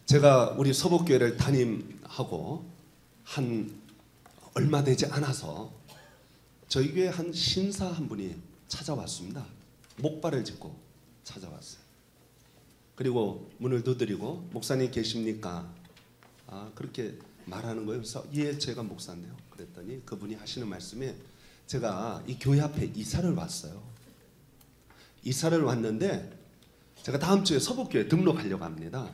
제가 우리 서복교회를 담임하고 한 얼마 되지 않아서 저희 교회 한 신사 한 분이 찾아왔습니다. 목발을 짚고 찾아왔어요. 그리고 문을 두드리고 목사님 계십니까? 그렇게 말하는 거예요. 그래서 예, 제가 목사인데요. 그랬더니 그분이 하시는 말씀이 제가 이 교회 앞에 이사를 왔어요. 이사를 왔는데 제가 다음 주에 서복교회 등록하려고 합니다.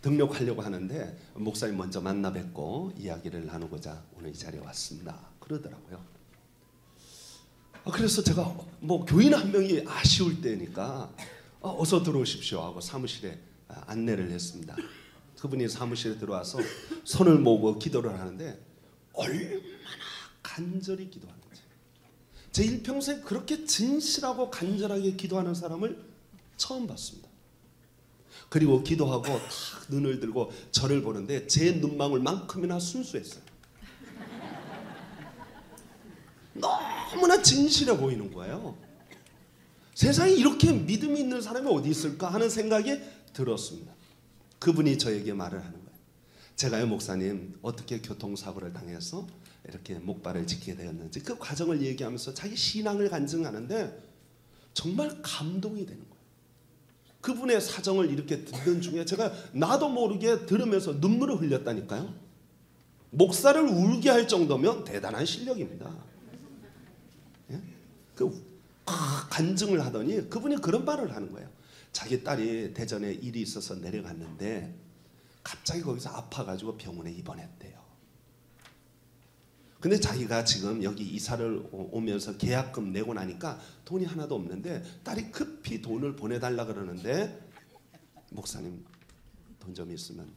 등록하려고 하는데 목사님 먼저 만나 뵙고 이야기를 나누고자 오늘 이 자리에 왔습니다. 그러더라고요. 그래서 제가 뭐 교인 한 명이 아쉬울 때니까 어서 들어오십시오 하고 사무실에 안내를 했습니다. 그분이 사무실에 들어와서 손을 모으고 기도를 하는데 얼마나 간절히 기도하는지, 제 일평생 그렇게 진실하고 간절하게 기도하는 사람을 처음 봤습니다. 그리고 기도하고 탁 눈을 들고 저를 보는데 제 눈망울만큼이나 순수했어요. 너무나 진실해 보이는 거예요. 세상에 이렇게 믿음이 있는 사람이 어디 있을까 하는 생각이 들었습니다. 그분이 저에게 말을 하는 거예요. 제가요, 목사님, 어떻게 교통사고를 당해서 이렇게 목발을 짚게 되었는지 그 과정을 얘기하면서 자기 신앙을 간증하는데 정말 감동이 되는 거예요. 그분의 사정을 이렇게 듣는 중에 제가 나도 모르게 들으면서 눈물을 흘렸다니까요. 목사를 울게 할 정도면 대단한 실력입니다. 예? 간증을 하더니 그분이 그런 말을 하는 거예요. 자기 딸이 대전에 일이 있어서 내려갔는데 갑자기 거기서 아파가지고 병원에 입원했대요. 근데 자기가 지금 여기 이사를 오면서 계약금 내고 나니까 돈이 하나도 없는데 딸이 급히 돈을 보내달라 그러는데 목사님 돈 좀 있으면.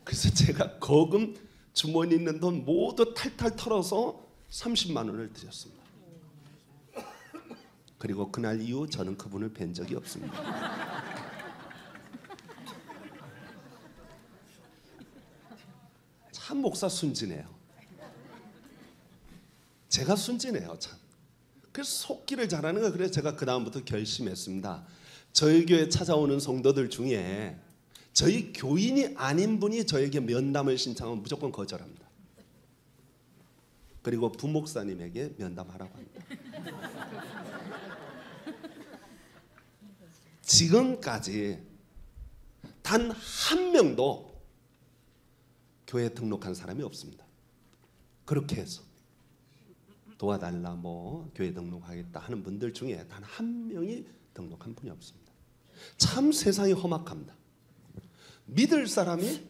그래서 제가 거금 주머니 있는 돈 모두 탈탈 털어서 30만 원을 드렸습니다. 그리고 그날 이후 저는 그분을 뵌 적이 없습니다. 참 목사 순진해요. 제가 순진해요, 참. 그래서 속기를 잘하는 거예요. 그래서 제가 그 다음부터 결심했습니다. 저희 교회 찾아오는 성도들 중에 저희 교인이 아닌 분이 저에게 면담을 신청하면 무조건 거절합니다. 그리고 부목사님에게 면담하라고 합니다. 지금까지 단 한 명도 교회에 등록한 사람이 없습니다. 그렇게 해서 도와달라, 뭐 교회 등록하겠다 하는 분들 중에 단 한 명이 등록한 분이 없습니다. 참 세상이 험악합니다. 믿을 사람이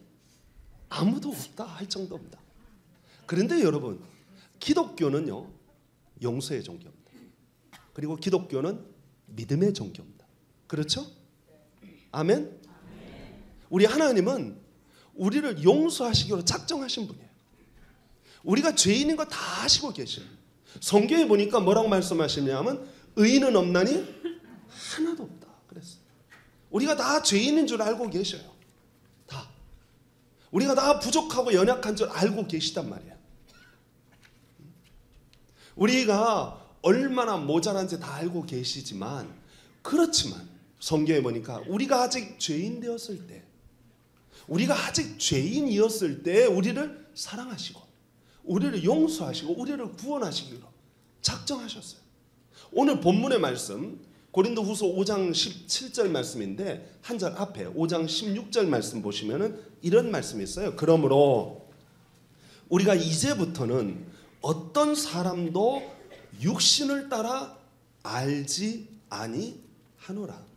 아무도 없다 할 정도입니다. 그런데 여러분, 기독교는요, 용서의 종교입니다. 그리고 기독교는 믿음의 종교입니다. 그렇죠? 아멘? 우리 하나님은 우리를 용서하시기로 작정하신 분이에요. 우리가 죄인인 거 다 아시고 계셔요. 성경에 보니까 뭐라고 말씀하시냐면 의인은 없나니 하나도 없다 그랬어요. 우리가 다 죄인인 줄 알고 계셔요. 다. 우리가 다 부족하고 연약한 줄 알고 계시단 말이에요. 우리가 얼마나 모자란지 다 알고 계시지만, 그렇지만 성경에 보니까 우리가 아직 죄인 되었을 때, 우리가 아직 죄인이었을 때 우리를 사랑하시고 우리를 용서하시고 우리를 구원하시기로 작정하셨어요. 오늘 본문의 말씀 고린도후서 5장 17절 말씀인데 한 절 앞에 5장 16절 말씀 보시면은 이런 말씀이 있어요. 그러므로 우리가 이제부터는 어떤 사람도 육신을 따라 알지 아니하노라.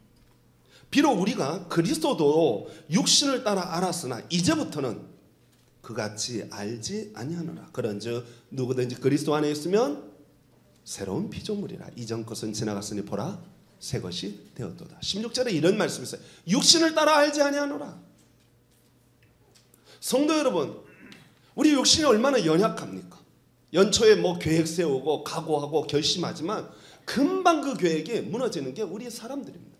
비록 우리가 그리스도도 육신을 따라 알았으나 이제부터는 그같이 알지 아니하노라. 그런즉 누구든지 그리스도 안에 있으면 새로운 피조물이라. 이전 것은 지나갔으니 보라 새 것이 되었도다. 16절에 이런 말씀이 있어요. 육신을 따라 알지 아니하노라. 성도 여러분, 우리 육신이 얼마나 연약합니까? 연초에 뭐 계획 세우고 각오하고 결심하지만 금방 그 계획이 무너지는 게 우리 사람들입니다.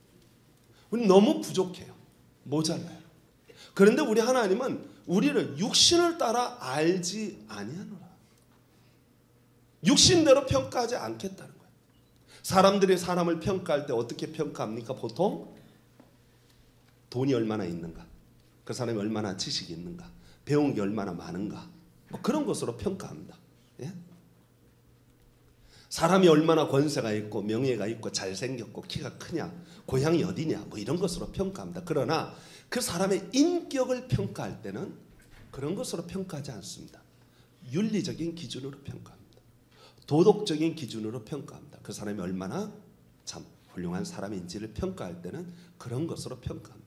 우리 너무 부족해요. 모자라요. 그런데 우리 하나님은 우리를 육신을 따라 알지 아니하노라. 육신대로 평가하지 않겠다는 거예요. 사람들이 사람을 평가할 때 어떻게 평가합니까? 보통 돈이 얼마나 있는가, 그 사람이 얼마나 지식이 있는가, 배운 게 얼마나 많은가, 뭐 그런 것으로 평가합니다. 예? 사람이 얼마나 권세가 있고 명예가 있고 잘생겼고 키가 크냐, 고향이 어디냐, 뭐 이런 것으로 평가합니다. 그러나 그 사람의 인격을 평가할 때는 그런 것으로 평가하지 않습니다. 윤리적인 기준으로 평가합니다. 도덕적인 기준으로 평가합니다. 그 사람이 얼마나 참 훌륭한 사람인지를 평가할 때는 그런 것으로 평가합니다.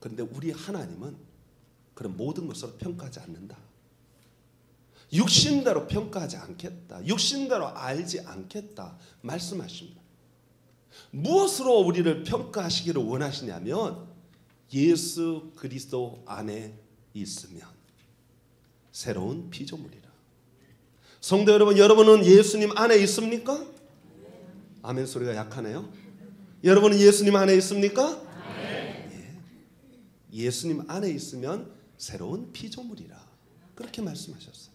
그런데 우리 하나님은 그런 모든 것으로 평가하지 않는다. 육신대로 평가하지 않겠다. 육신대로 알지 않겠다 말씀하십니다. 무엇으로 우리를 평가하시기를 원하시냐면 예수 그리스도 안에 있으면 새로운 피조물이라. 성도 여러분, 여러분은 예수님 안에 있습니까? 아멘 소리가 약하네요. 여러분은 예수님 안에 있습니까? 예. 예수님 안에 있으면 새로운 피조물이라 그렇게 말씀하셨어요.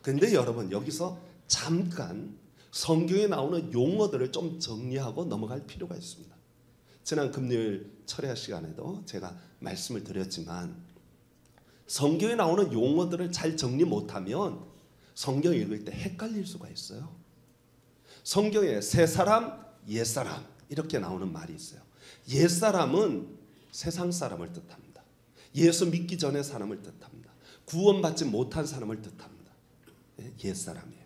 그런데 여러분, 여기서 잠깐 성경에 나오는 용어들을 좀 정리하고 넘어갈 필요가 있습니다. 지난 금요일 철야 시간에도 제가 말씀을 드렸지만 성경에 나오는 용어들을 잘 정리 못하면 성경 읽을 때 헷갈릴 수가 있어요. 성경에 새 사람, 옛 사람 이렇게 나오는 말이 있어요. 옛 사람은 세상 사람을 뜻합니다. 예수 믿기 전의 사람을 뜻합니다. 구원받지 못한 사람을 뜻합니다. 옛 사람이에요.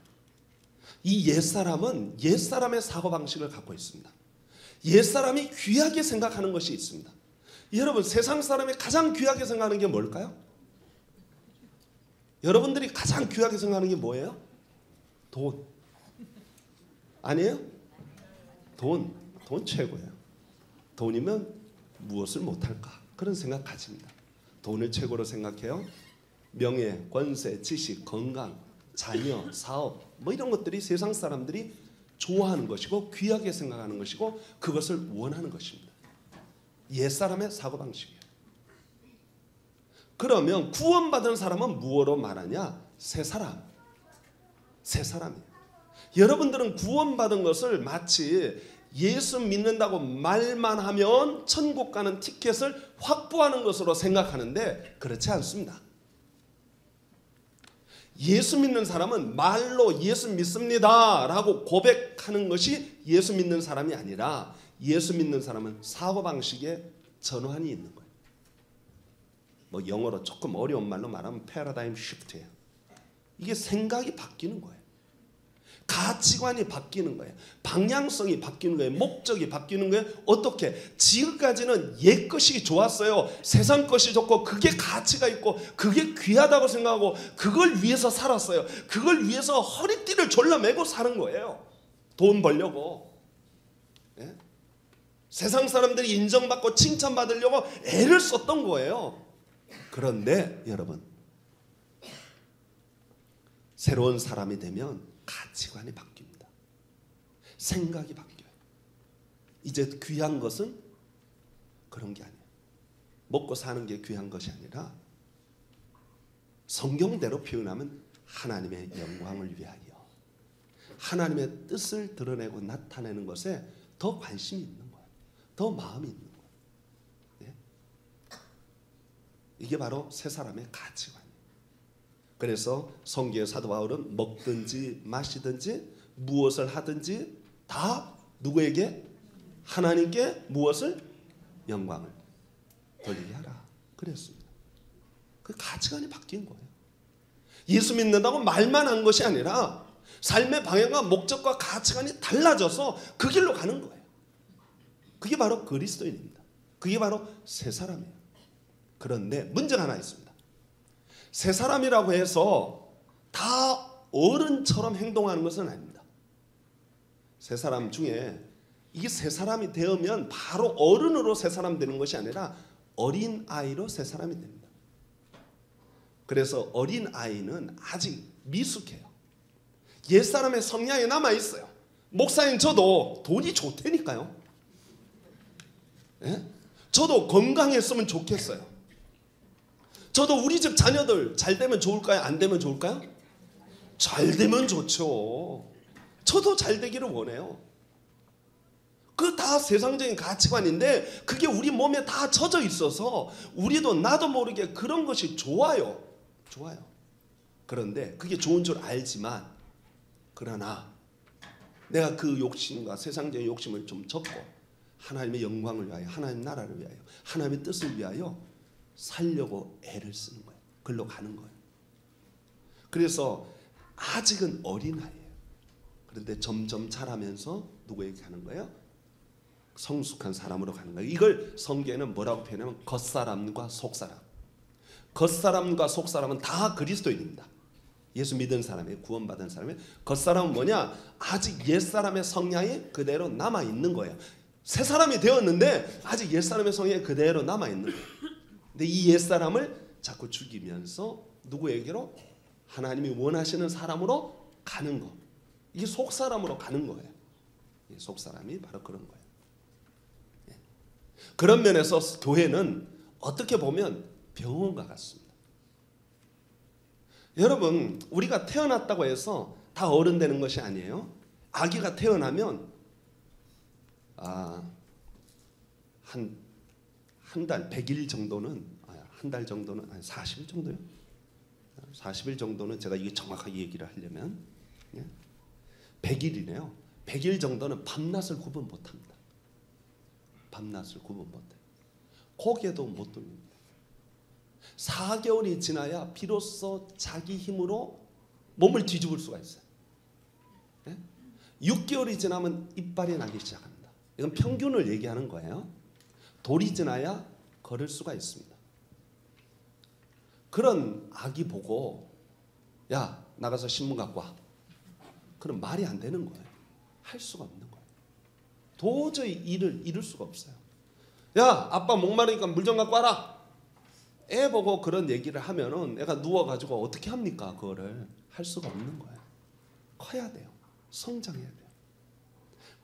이 옛 사람은 옛 사람의 사고 방식을 갖고 있습니다. 옛 사람이 귀하게 생각하는 것이 있습니다. 여러분, 세상 사람이 가장 귀하게 생각하는 게 뭘까요? 여러분들이 가장 귀하게 생각하는 게 뭐예요? 돈. 아니에요? 돈 최고예요. 돈이면 무엇을 못할까? 그런 생각 가집니다. 돈을 최고로 생각해요. 명예, 권세, 지식, 건강, 자녀, 사업 뭐 이런 것들이 세상 사람들이 좋아하는 것이고 귀하게 생각하는 것이고 그것을 원하는 것입니다. 옛사람의 사고방식이에요. 그러면 구원받은 사람은 무엇으로 말하냐? 새 사람. 새 사람이에요. 여러분들은 구원받은 것을 마치 예수 믿는다고 말만 하면 천국 가는 티켓을 확보하는 것으로 생각하는데 그렇지 않습니다. 예수 믿는 사람은 말로 예수 믿습니다 라고 고백하는 것이 예수 믿는 사람이 아니라 예수 믿는 사람은 사고방식에 전환이 있는 거예요. 뭐 영어로 조금 어려운 말로 말하면 패러다임 시프트예요. 이게 생각이 바뀌는 거예요. 가치관이 바뀌는 거예요. 방향성이 바뀌는 거예요. 목적이 바뀌는 거예요. 어떻게? 지금까지는 옛 것이 좋았어요. 세상 것이 좋고 그게 가치가 있고 그게 귀하다고 생각하고 그걸 위해서 살았어요. 그걸 위해서 허리띠를 졸라매고 사는 거예요. 돈 벌려고. 예? 세상 사람들이 인정받고 칭찬받으려고 애를 썼던 거예요. 그런데 여러분, 새로운 사람이 되면 가치관이 바뀝니다. 생각이 바뀌어요. 이제 귀한 것은 그런 게 아니에요. 먹고 사는 게 귀한 것이 아니라 성경대로 표현하면 하나님의 영광을 위하여 하나님의 뜻을 드러내고 나타내는 것에 더 관심이 있는 거예요. 더 마음이 있는 거예요. 네? 이게 바로 새 사람의 가치관이에요. 그래서 성경의 사도 바울은 먹든지 마시든지 무엇을 하든지 다 누구에게? 하나님께 무엇을? 영광을 돌리게 하라 그랬습니다. 그 가치관이 바뀐 거예요. 예수 믿는다고 말만 한 것이 아니라 삶의 방향과 목적과 가치관이 달라져서 그 길로 가는 거예요. 그게 바로 그리스도인입니다. 그게 바로 새 사람이에요. 그런데 문제가 하나 있습니다. 새 사람이라고 해서 다 어른처럼 행동하는 것은 아닙니다. 새 사람 중에 이게 새 사람이 되면 바로 어른으로 새 사람 되는 것이 아니라 어린 아이로 새 사람이 됩니다. 그래서 어린 아이는 아직 미숙해요. 옛사람의 성향이 남아있어요. 목사님, 저도 돈이 좋다니까요. 예? 저도 건강했으면 좋겠어요. 저도 우리 집 자녀들 잘 되면 좋을까요? 안 되면 좋을까요? 잘 되면 좋죠. 저도 잘 되기를 원해요. 그 다 세상적인 가치관인데 그게 우리 몸에 다 젖어 있어서 우리도 나도 모르게 그런 것이 좋아요. 그런데 그게 좋은 줄 알지만, 그러나 내가 그 욕심과 세상적인 욕심을 좀 접고 하나님의 영광을 위하여, 하나님 나라를 위하여, 하나님의 뜻을 위하여 살려고 애를 쓰는 거예요. 글로 가는 거예요. 그래서 아직은 어린아이예요. 그런데 점점 자라면서 누구에게 가는 거예요? 성숙한 사람으로 가는 거예요. 이걸 성경에는 뭐라고 표현하면 겉사람과 속사람. 겉사람과 속사람은 다 그리스도인입니다. 예수 믿은 사람이, 구원받은 사람이. 겉사람은 뭐냐? 아직 옛사람의 성향이 그대로 남아있는 거예요. 새 사람이 되었는데 아직 옛사람의 성향이 그대로 남아있는 거예요. 근데 이 옛사람을 자꾸 죽이면서 누구에게로? 하나님이 원하시는 사람으로 가는 거. 이게 속사람으로 가는 거예요. 속사람이 바로 그런 거예요. 그런 면에서 교회는 어떻게 보면 병원과 같습니다. 여러분, 우리가 태어났다고 해서 다 어른 되는 것이 아니에요. 아기가 태어나면 한 달 100일 정도는, 한 달 정도는, 한 40일 정도요. 40일 정도는, 제가 이게 정확하게 얘기를 하려면 100일이네요. 100일 정도는 밤낮을 구분 못합니다. 밤낮을 구분 못해요. 고개도 못 돌립니다. 4개월이 지나야 비로소 자기 힘으로 몸을 뒤집을 수가 있어요. 6개월이 지나면 이빨이 나기 시작합니다. 이건 평균을 얘기하는 거예요. 돌이 지나야 걸을 수가 있습니다. 그런 아기 보고 야, 나가서 신문 갖고 와. 그럼 말이 안 되는 거예요. 할 수가 없는 거예요. 도저히 일을 이룰 수가 없어요. 야, 아빠 목마르니까 물 좀 갖고 와라. 애 보고 그런 얘기를 하면은 애가 누워가지고 어떻게 합니까? 그거를 할 수가 없는 거예요. 커야 돼요. 성장해야 돼요.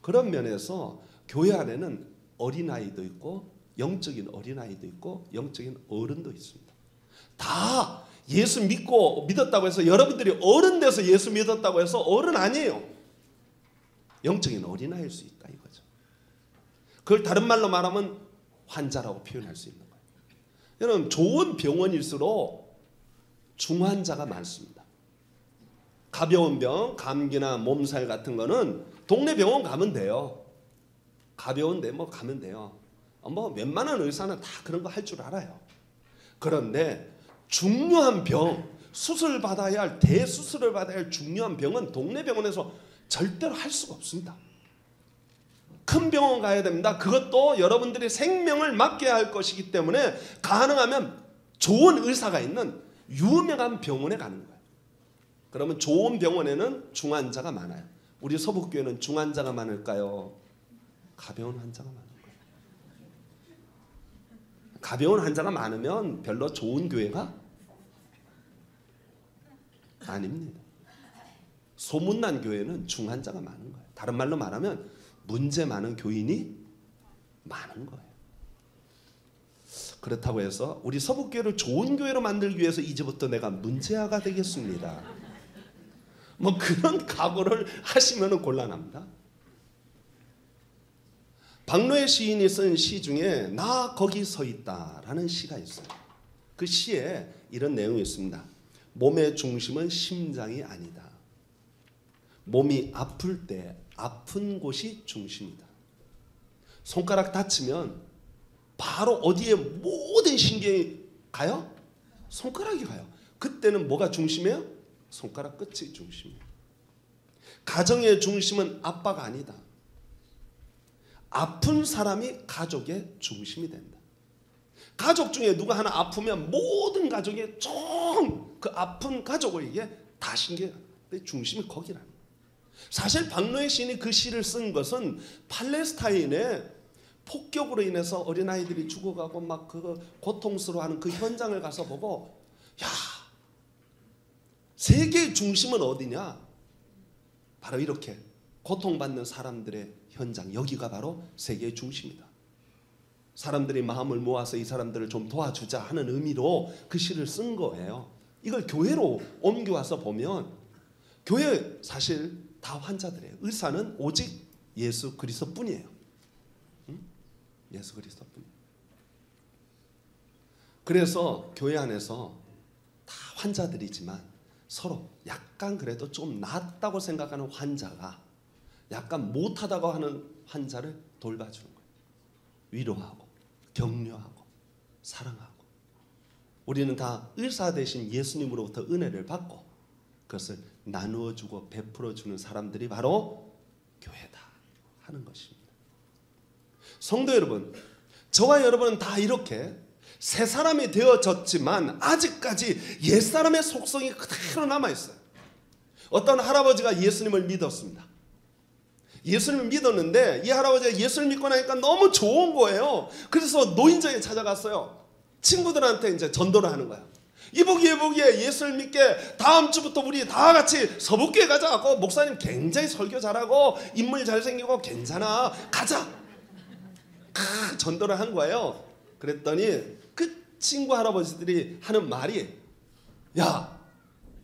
그런 면에서 교회 안에는 어린아이도 있고 영적인 어린아이도 있고 영적인 어른도 있습니다. 다 예수 믿었다고 해서, 여러분들이 어른 돼서 예수 믿었다고 해서 어른 아니에요. 영적인 어린아이일 수 있다 이거죠. 그걸 다른 말로 말하면 환자라고 표현할 수 있는 거예요. 여러분, 좋은 병원일수록 중환자가 많습니다. 가벼운 병, 감기나 몸살 같은 거는 동네 병원 가면 돼요. 가벼운데 뭐 가면 돼요. 뭐 웬만한 의사는 다 그런 거 할 줄 알아요. 그런데 중요한 병, 수술 받아야 할, 대수술을 받아야 할 중요한 병은 동네 병원에서 절대로 할 수가 없습니다. 큰 병원 가야 됩니다. 그것도 여러분들이 생명을 맡겨야 할 것이기 때문에 가능하면 좋은 의사가 있는 유명한 병원에 가는 거예요. 그러면 좋은 병원에는 중환자가 많아요. 우리 서북교회는 중환자가 많을까요? 가벼운 환자가 많은 거예요. 가벼운 환자가 많으면 별로 좋은 교회가 아닙니다. 소문난 교회는 중환자가 많은 거예요. 다른 말로 말하면 문제 많은 교인이 많은 거예요. 그렇다고 해서 우리 서북교회를 좋은 교회로 만들기 위해서 이제부터 내가 문제아가 되겠습니다. 뭐 그런 각오를 하시면 곤란합니다. 박노해 시인이 쓴 시 중에 나 거기 서 있다라는 시가 있어요. 그 시에 이런 내용이 있습니다. 몸의 중심은 심장이 아니다. 몸이 아플 때 아픈 곳이 중심이다. 손가락 다치면 바로 어디에 모든 신경이 가요? 손가락이 가요. 그때는 뭐가 중심이에요? 손가락 끝이 중심이에요. 가정의 중심은 아빠가 아니다. 아픈 사람이 가족의 중심이 된다. 가족 중에 누가 하나 아프면 모든 가족이 좀 그 아픈 가족에게 다 신경, 중심이 거기라는 거예요. 사실 박노해 시인이 그 시를 쓴 것은 팔레스타인에 폭격으로 인해서 어린아이들이 죽어가고 막 그거 고통스러워하는 그 현장을 가서 보고, 야, 세계의 중심은 어디냐? 바로 이렇게 고통받는 사람들의 현장, 여기가 바로 세계의 중심이다. 사람들이 마음을 모아서 이 사람들을 좀 도와주자 하는 의미로 그 시를 쓴 거예요. 이걸 교회로 옮겨와서 보면 교회 사실 다 환자들이에요. 의사는 오직 예수 그리스도뿐이에요. 예수 그리스도뿐입니다. 그래서 교회 안에서 다 환자들이지만 서로 약간 그래도 좀 낫다고 생각하는 환자가 약간 못하다고 하는 환자를 돌봐주는 거예요. 위로하고 격려하고 사랑하고. 우리는 다 의사 대신 예수님으로부터 은혜를 받고 그것을 나누어주고 베풀어주는 사람들이 바로 교회다 하는 것입니다. 성도 여러분, 저와 여러분은 다 이렇게 새 사람이 되어졌지만 아직까지 옛사람의 속성이 그대로 남아있어요. 어떤 할아버지가 예수님을 믿었습니다. 예수님을 믿었는데 이 할아버지가 예수를 믿고 나니까 너무 좋은 거예요. 그래서 노인정에 찾아갔어요. 친구들한테 이제 전도를 하는 거야. 이보기에 예수를 믿게 다음 주부터 우리 다 같이 서북교회 가자. 목사님 굉장히 설교 잘하고 인물 잘생기고 괜찮아. 가자. 전도를 한 거예요. 그랬더니 그 친구 할아버지들이 하는 말이, 야,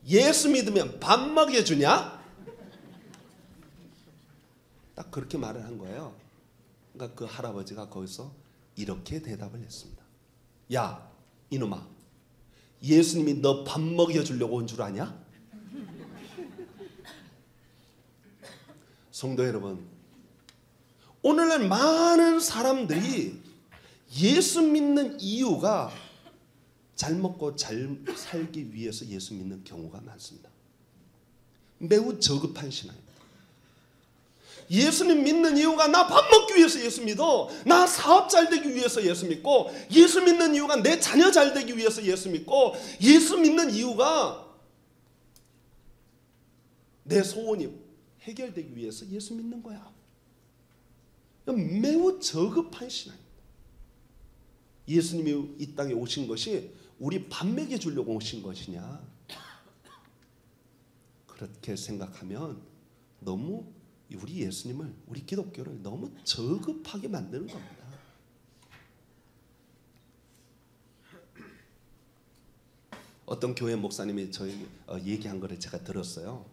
예수 믿으면 밥 먹여주냐? 딱 그렇게 말을 한 거예요. 그러니까 그 할아버지가 거기서 이렇게 대답을 했습니다. 야, 이놈아, 예수님이 너 밥 먹여주려고 온 줄 아냐? 성도 여러분, 오늘날 많은 사람들이 예수 믿는 이유가 잘 먹고 잘 살기 위해서 예수 믿는 경우가 많습니다. 매우 저급한 신앙입니다. 예수님 믿는 이유가 나 밥 먹기 위해서 예수 믿어. 나 사업 잘 되기 위해서 예수 믿고, 예수 믿는 이유가 내 자녀 잘 되기 위해서 예수 믿고, 예수 믿는 이유가 내 소원이 해결되기 위해서 예수 믿는 거야. 매우 저급한 신앙입니다. 예수님이 이 땅에 오신 것이 우리 밥 먹여주려고 오신 것이냐? 그렇게 생각하면 너무 우리 예수님을, 우리 기독교를 너무 저급하게 만드는 겁니다. 어떤 교회 목사님이 저에게 얘기한 거를 제가 들었어요.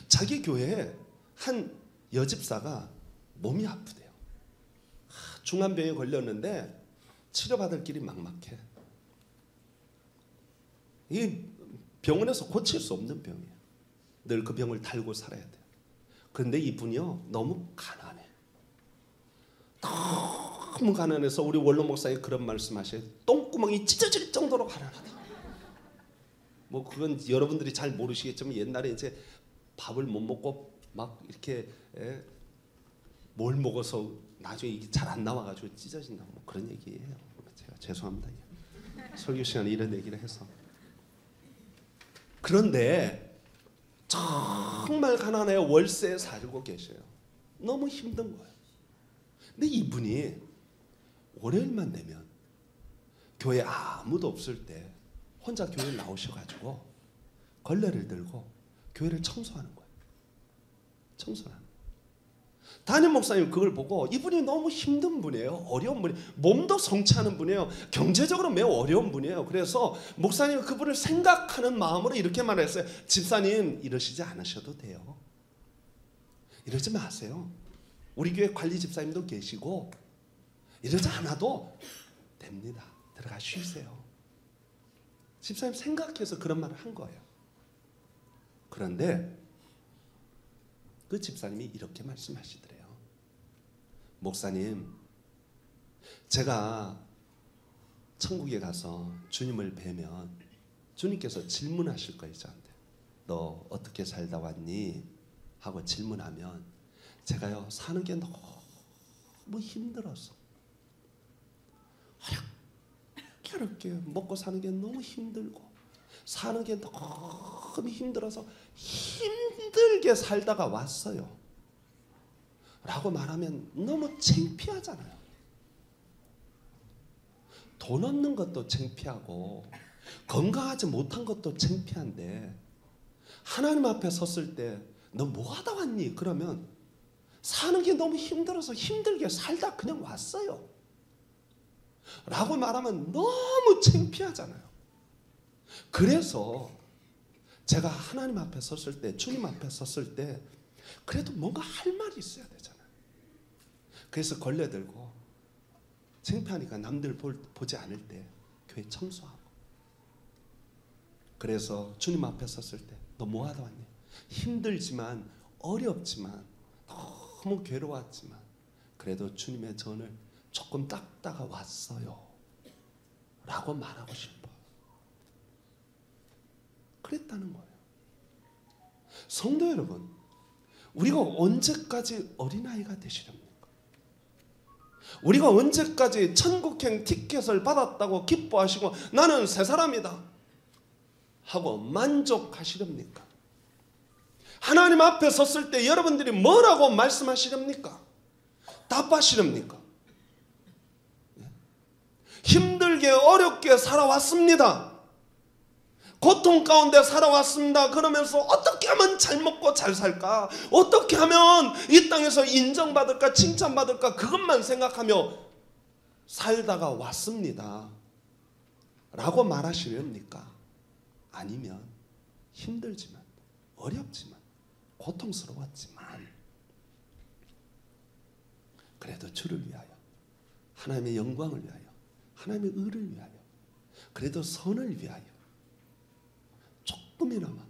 자기 교회에 한 여집사가 몸이 아프대요. 중환병에 걸렸는데 치료받을 길이 막막해. 이 병원에서 고칠 수 없는 병이에요. 늘 그 병을 달고 살아야 돼요. 그런데 이분이요, 너무 가난해. 너무 가난해서 우리 원로 목사님 그런 말씀하셔요. 똥구멍이 찢어질 정도로 가난하다. 뭐 그건 여러분들이 잘 모르시겠지만 옛날에 이제 밥을 못 먹고 막 이렇게 뭘 먹어서 나중에 이게 잘 안 나와가지고 찢어진다, 뭐 그런 얘기예요. 제가 죄송합니다. 설교 시간에 이런 얘기를 해서. 그런데 정말 가난해. 월세에 살고 계셔요. 너무 힘든 거예요. 근데 이분이 월요일만 되면 교회 아무도 없을 때 혼자 교회에 나오셔가지고 걸레를 들고 교회를 청소하는 거예요. 청소하는. 담임 목사님 그걸 보고 이분이 너무 힘든 분이에요. 어려운 분이에요. 몸도 성취하는 분이에요. 경제적으로 매우 어려운 분이에요. 그래서 목사님 그분을 생각하는 마음으로 이렇게 말했어요. 집사님 이러시지 않으셔도 돼요. 이러지 마세요. 우리 교회 관리 집사님도 계시고 이러지 않아도 됩니다. 들어가 쉬세요. 집사님 생각해서 그런 말을 한 거예요. 그런데 그 집사님이 이렇게 말씀하시더래요. 목사님, 제가 천국에 가서 주님을 뵈면 주님께서 질문하실 거예요. 저한테. 너 어떻게 살다 왔니? 하고 질문하면 제가요, 사는 게 너무 힘들어서 어렵게 먹고 사는 게 너무 힘들고 사는 게 너무 힘들어서 힘들게 살다가 왔어요 라고 말하면 너무 창피하잖아요. 돈 얻는 것도 창피하고 건강하지 못한 것도 창피한데 하나님 앞에 섰을 때 너 뭐 하다 왔니? 그러면 사는 게 너무 힘들어서 힘들게 살다 그냥 왔어요 라고 말하면 너무 창피하잖아요. 그래서 제가 하나님 앞에 섰을 때, 주님 앞에 섰을 때 그래도 뭔가 할 말이 있어야 되잖아요. 그래서 걸레 들고 창피하니까 남들 보지 않을 때 교회 청소하고. 그래서 주님 앞에 섰을 때 너 뭐 하다 왔니? 힘들지만 어렵지만 너무 괴로웠지만 그래도 주님의 전을 조금 닦다가 왔어요 라고 말하고 싶어. 그랬다는 거예요. 성도 여러분, 우리가 언제까지 어린아이가 되시렵니까? 우리가 언제까지 천국행 티켓을 받았다고 기뻐하시고 나는 새 사람이다 하고 만족하시렵니까? 하나님 앞에 섰을 때 여러분들이 뭐라고 말씀하시렵니까? 답하시렵니까? 힘들게 어렵게 살아왔습니다. 고통 가운데 살아왔습니다. 그러면서 어떻게 하면 잘 먹고 잘 살까? 어떻게 하면 이 땅에서 인정받을까? 칭찬받을까? 그것만 생각하며 살다가 왔습니다 라고 말하시렵니까? 아니면 힘들지만 어렵지만 고통스러웠지만 그래도 주를 위하여 하나님의 영광을 위하여 하나님의 의를 위하여 그래도 선을 위하여 조금이나마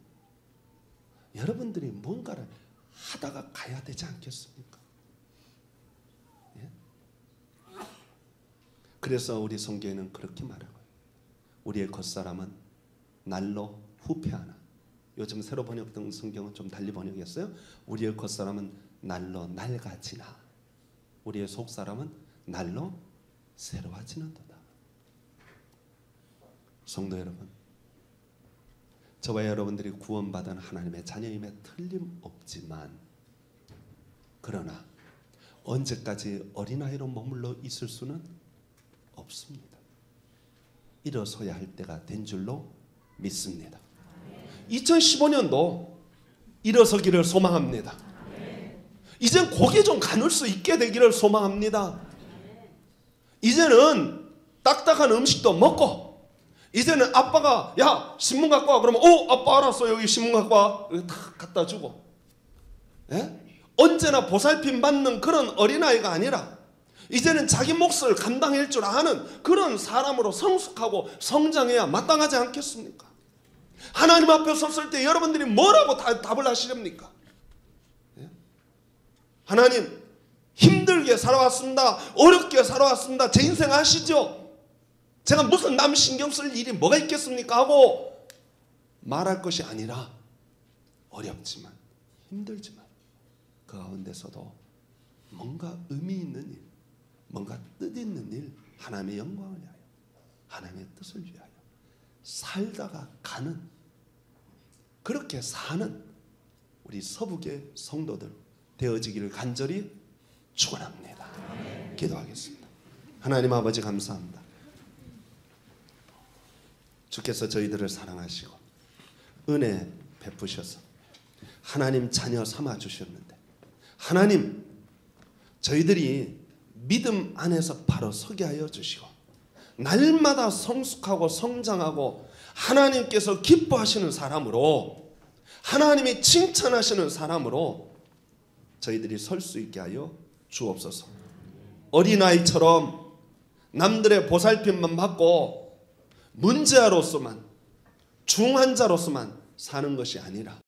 여러분들이 뭔가를 하다가 가야 되지 않겠습니까? 예? 그래서 우리 성경에는 그렇게 말하고요. 우리의 겉사람은 날로 후패하나. 요즘 새로 번역된 성경은 좀 달리 번역했어요. 우리의 겉사람은 날로 낡아지나 우리의 속사람은 날로 새로워지는도다. 성도 여러분, 저와 여러분들이 구원받은 하나님의 자녀임에 틀림없지만 그러나 언제까지 어린아이로 머물러 있을 수는 없습니다. 일어서야 할 때가 된 줄로 믿습니다. 2015년도 일어서기를 소망합니다. 이젠 고개 좀 가눌 수 있게 되기를 소망합니다. 이제는 딱딱한 음식도 먹고 이제는 아빠가 야 신문 갖고 와 그러면 아빠 알았어 여기 신문 갖고 와 여기 탁 갖다 주고 언제나 보살핌 받는 그런 어린아이가 아니라 이제는 자기 몫을 감당할 줄 아는 그런 사람으로 성숙하고 성장해야 마땅하지 않겠습니까? 하나님 앞에 섰을 때 여러분들이 뭐라고 답을 하시렵니까? 하나님 힘들게 살아왔습니다. 어렵게 살아왔습니다. 제 인생 아시죠? 제가 무슨 남 신경 쓸 일이 뭐가 있겠습니까? 하고 말할 것이 아니라 어렵지만 힘들지만 그 가운데서도 뭔가 의미 있는 일, 뭔가 뜻 있는 일, 하나님의 영광을 위하여 하나님의 뜻을 위하여 살다가 가는 그렇게 사는 우리 서북의 성도들 되어지기를 간절히 축원합니다. 기도하겠습니다. 하나님 아버지 감사합니다. 주께서 저희들을 사랑하시고 은혜 베푸셔서 하나님 자녀 삼아 주셨는데 하나님 저희들이 믿음 안에서 바로 서게 하여 주시고 날마다 성숙하고 성장하고 하나님께서 기뻐하시는 사람으로 하나님이 칭찬하시는 사람으로 저희들이 설 수 있게 하여 주옵소서. 어린아이처럼 남들의 보살핌만 받고 문제아로서만 중환자로서만 사는 것이 아니라